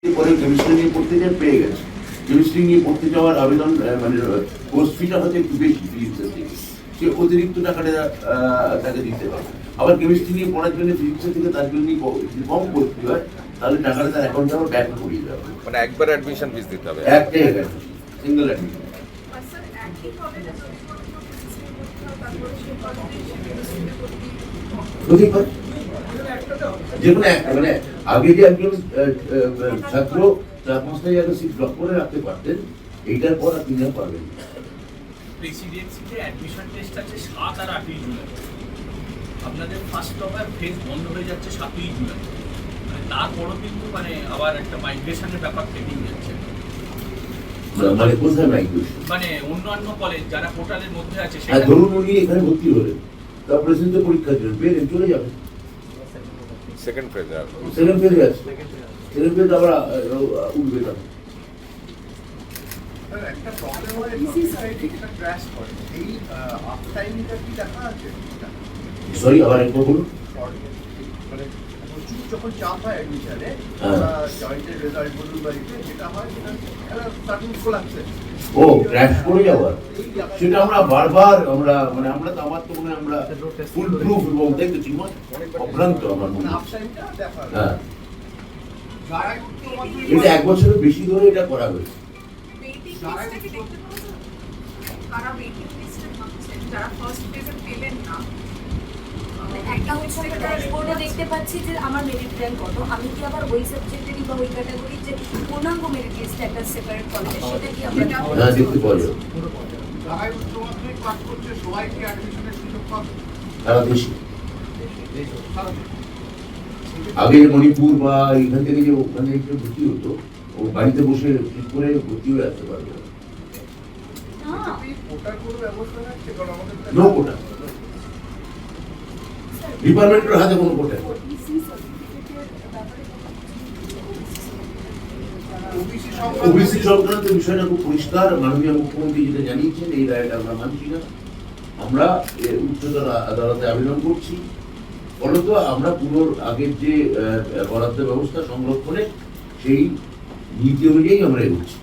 পরে কেমিস্ট্রি নিয়ে পড়তে যায়, পেয়ে গেছে। কেমিস্ট্রি নিয়ে পড়তে যাওয়ার আবেদন মানে কোর্স ফিটা হয়তো একটু বেশি ফিজিক্সের থেকে, সে অতিরিক্ত টাকাটা তাকে দিতে হবে। আবার কেমিস্ট্রি নিয়ে পড়ার জন্য ফিজিক্সের থেকে তার জন্য যদি কম করতে হয়, তাহলে টাকাটা তার অ্যাকাউন্টে আবার ব্যাক করিয়ে দেওয়া হবে। মানে একবার অ্যাডমিশন ফিস দিতে হবে, একটাই সিঙ্গেল অ্যাডমিশন। যে কোনো একটা মানে আগে যে একজন ছাত্র 4-5টা জায়গায় সিট ব্লক করে রাখতে পারতেন, এইটার পর আর তিনি পারবেন না। প্রেসিডেন্সিতে অ্যাডমিশন টেস্ট আছে 7 আর 8ই জুলাই। আপনাদের ফার্স্ট টপার ফেজ বন্ধ হয়ে যাচ্ছে 7ই জুলাই। মানে তারপরও কিন্তু মানে আবার একটা মাইগ্রেশনের ব্যাপার থেকেই যাচ্ছে। মানে কোথায় মাইগ্রেশন? মানে অন্যান্য কলেজ যারা পোর্টালের মধ্যে আছে আর ধরুন উনি এখানে ভর্তি হলেন, তার প্রেসিডেন্টের পরীক্ষা দিলেন, পেলেন, চলে যাবেন। সেকেন্ড ফেজ আর সেকেন্ড ফেজে আছে, সেকেন্ড ফেজ আবার উঠবে না। একটা প্রবলেম হয় এটা ক্র্যাশ করে, এই আপ টাইমটা কি দেখা আছে? সরি, আবার একবার বলুন। মানে প্রচুর যখন চাপ হয় অ্যাডমিশনে, জয়েন্টের রেজাল্ট বলুন বা যেটা হয় সেটা সার্টিন কোলাপসে। ও ক্র্যাশ করে যাওয়ার, সেটা আমরা বারবার মানে আমরা তো আমার তো মনে হয় আমরা ফুল প্রুফ এবং দেখেছি অভ্রান্ত আমার মনে হয়। হ্যাঁ, এটা 1 বছরের বেশি ধরে এটা করা হয়েছে। একটা হচ্ছে আমি ড্যাশবোর্ডে দেখতে পাচ্ছি যে আমার মেরিট র্যাঙ্ক কত, আমি কি আবার ওই সাবজেক্টেরই বা ওই ক্যাটাগরির যে পূর্ণাঙ্গ মেরিট লিস্ট একটা সেপারেট কলেজে সেটা কি আমরা হ্যাঁ, দেখতে পাওয়া যাবে। যারা উচ্চ মাধ্যমিক পাস করছে সবাই কি অ্যাডমিশনের সুযোগ পাবে? সারা দেশে আগে মণিপুর বা এখান থেকে যে ওখানে একটু ভর্তি হতো, ও বাড়িতে বসে ঠিক করে ভর্তি হয়ে আসতে পারবে না। কোটার কোনো ব্যবস্থা আছে? কারণ আমাদের নো কোটা, ডিপার্টমেন্টের হাতে কোনো কোটা নেই। ওবিসি সংক্রান্ত বিষয়টা খুব পরিষ্কার, মাননীয় মুখ্যমন্ত্রী যেটা জানিয়েছেন, এই রায়টা আমরা মানছি না। আমরা উচ্চতর আদালতে আবেদন করছি, ফলত আমরা পুরো আগের যে বরাদ্দ ব্যবস্থা সংরক্ষণে সেই নীতি অনুযায়ী আমরা এগোচ্ছি।